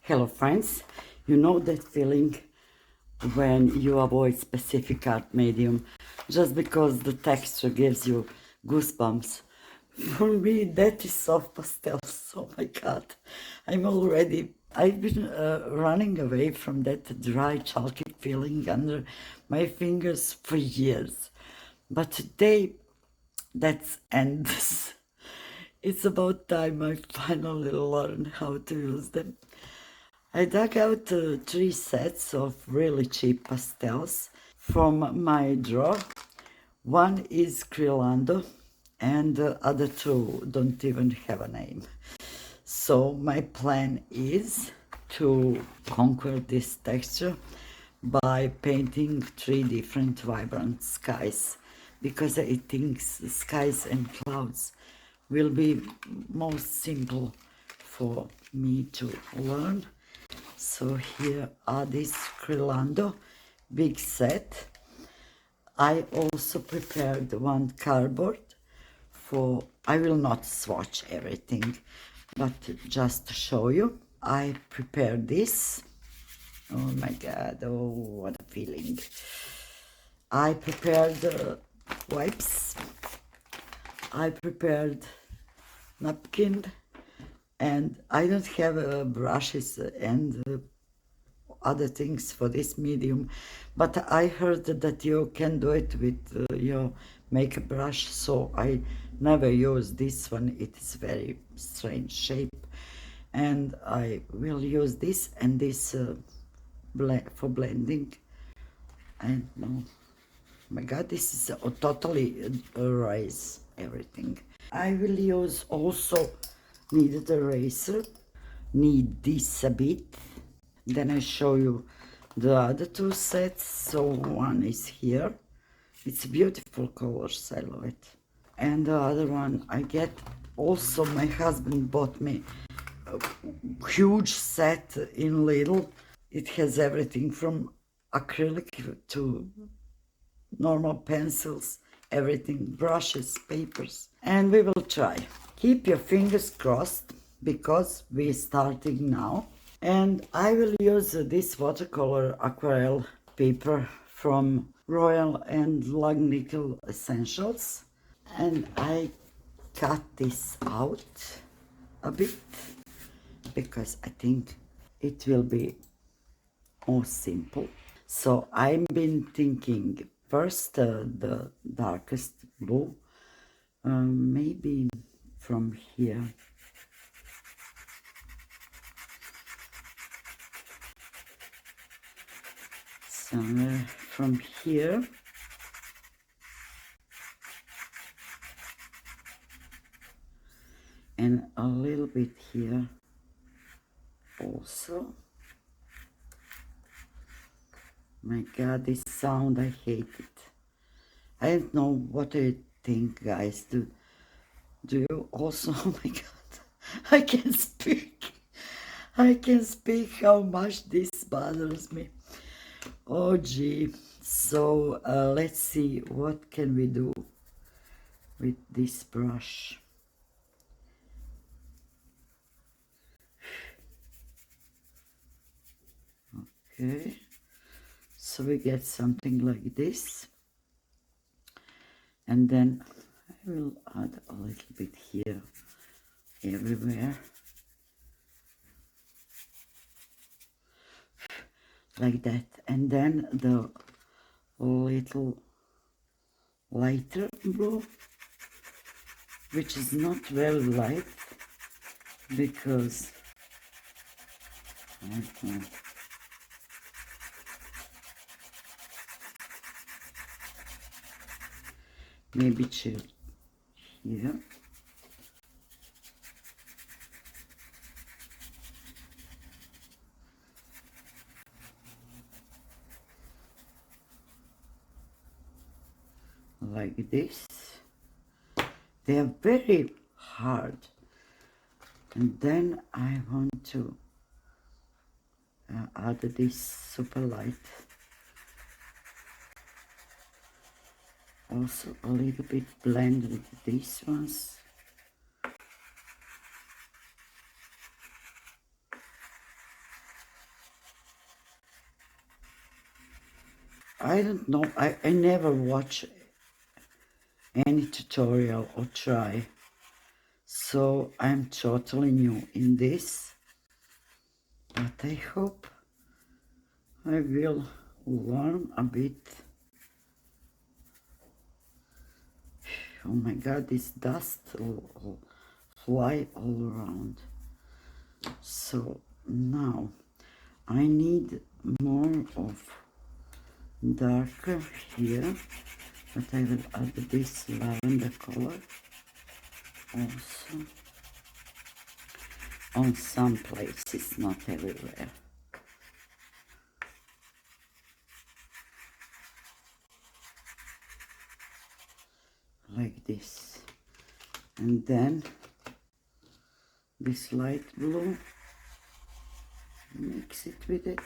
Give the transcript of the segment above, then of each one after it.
Hello friends, you know that feeling when you avoid specific art medium just because the texture gives you goosebumps. For me that is soft pastels. Oh my god, I've been running away from that dry chalky feeling under my fingers for years. But today that's ends. It's about time I finally learned how to use them. I dug out 3 sets of really cheap pastels from my drawer. One is Crelando and the other two don't even have a name. So my plan is to conquer this texture by painting 3 different vibrant skies, because I think skies and clouds will be most simple for me to learn. So here are this Crelando big set. I also prepared one cardboard I will not swatch everything, but just to show you. I prepared this. Oh my god, oh what a feeling. I prepared wipes. I prepared napkin, and I don't have brushes and other things for this medium, but I heard that you can do it with your makeup brush, so I never use this one. It is very strange shape, and I will use this and this for blending. And no, my god, this is totally erase everything. I will use also kneaded eraser, knead this a bit. Then I show you the other 2 sets. So one is here. It's beautiful colors, I love it. And the other one I get, also my husband bought me a huge set in Lidl. It has everything from acrylic to normal pencils, everything, brushes, papers. And we will try. Keep your fingers crossed because we're starting now. And I will use this watercolor aquarelle paper from Royal and Langnickel Essentials. And I cut this out a bit because I think it will be more simple. So I've been thinking first the darkest blue, maybe from here. Somewhere from here. And a little bit here also. My god, this sound, I hate it. I don't know what you think, guys. Do you also? Oh my god, I can speak. I can speak how much this bothers me. Oh gee. So let's see what can we do with this brush. Okay, so we get something like this, and then I will add a little bit here everywhere, like that. And then the little lighter blue, which is not very light because I don't know. Maybe chill here. Like this. They are very hard. And then I want to add this super light. Also a little bit blend with these ones. I don't know, I never watch any tutorial or try, so I'm totally new in this, but I hope I will learn a bit. Oh my god, this dust will fly all around. So now I need more of darker here, but I will add this lavender color also on some places, not everywhere. Like this. And then this light blue, mix it with it.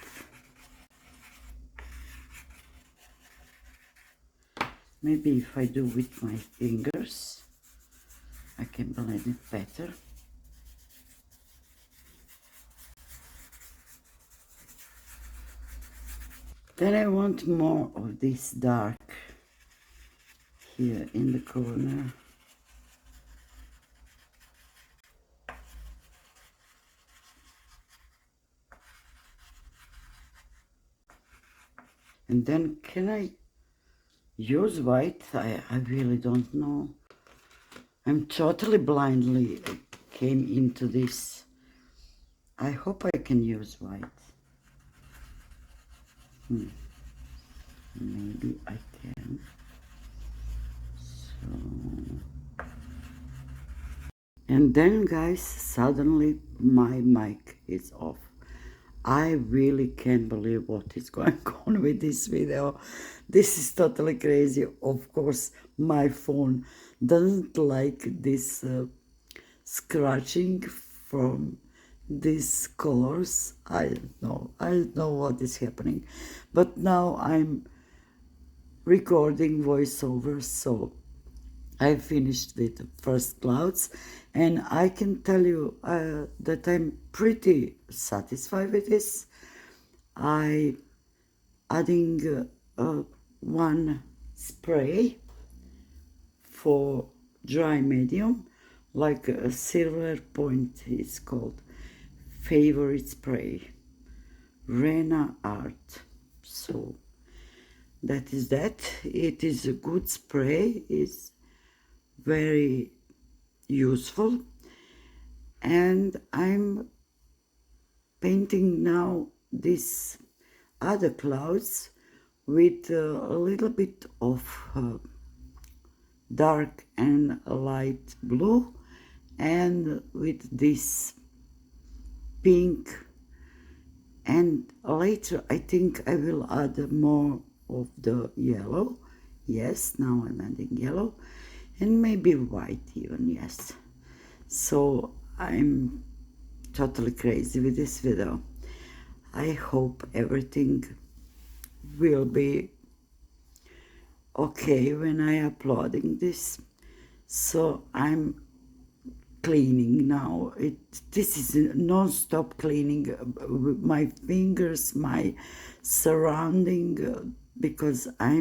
Maybe if I do with my fingers, I can blend it better. Then I want more of this dark here in the corner. And then can I use white? I really don't know. I'm totally blindly came into this. I hope I can use white. Maybe I can. So, and then guys, suddenly my mic is off. I really can't believe what is going on with this video. This is totally crazy. Of course, my phone doesn't like this scratching from these colors. I don't know what is happening. But now I'm recording voiceover, so I finished with the first clouds, and I can tell you that I'm pretty satisfied with this. I adding one spray for dry medium, like a silver point is called, favorite spray, Rena Art. So that is that. It is a good spray, it's very useful, and I'm painting now this other clouds with a little bit of dark and light blue, and with this pink, and later I think I will add more of the yellow. Yes, now I'm adding yellow, and maybe white even, yes. So I'm totally crazy with this video. I hope everything will be okay when I uploading this. So I'm cleaning now. This is non-stop cleaning with my fingers, my surrounding, because I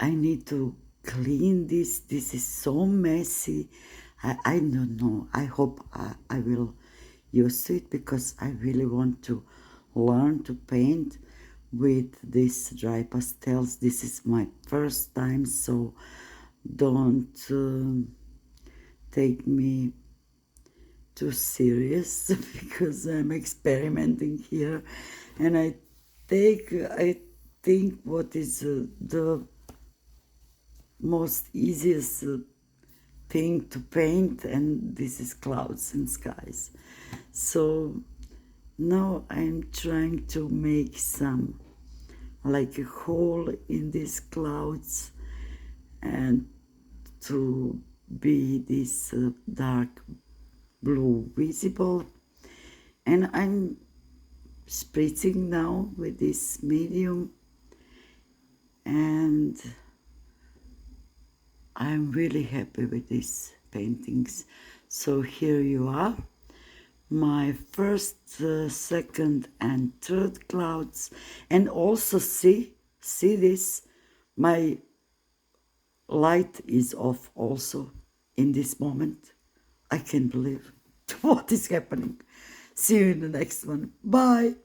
need to clean this. This is so messy. I don't know. I hope I will use to it, because I really want to learn to paint with these dry pastels. This is my first time, so don't take me too serious because I'm experimenting here, and I think what is the most easiest thing to paint, and this is clouds and skies. So now I'm trying to make some like a hole in these clouds, and to be this dark blue visible, and I'm spritzing now with this medium, and I'm really happy with these paintings. So here you are, my first, second and third clouds, and also see this, my light is off also in this moment. I can't believe what is happening. See you in the next one. Bye.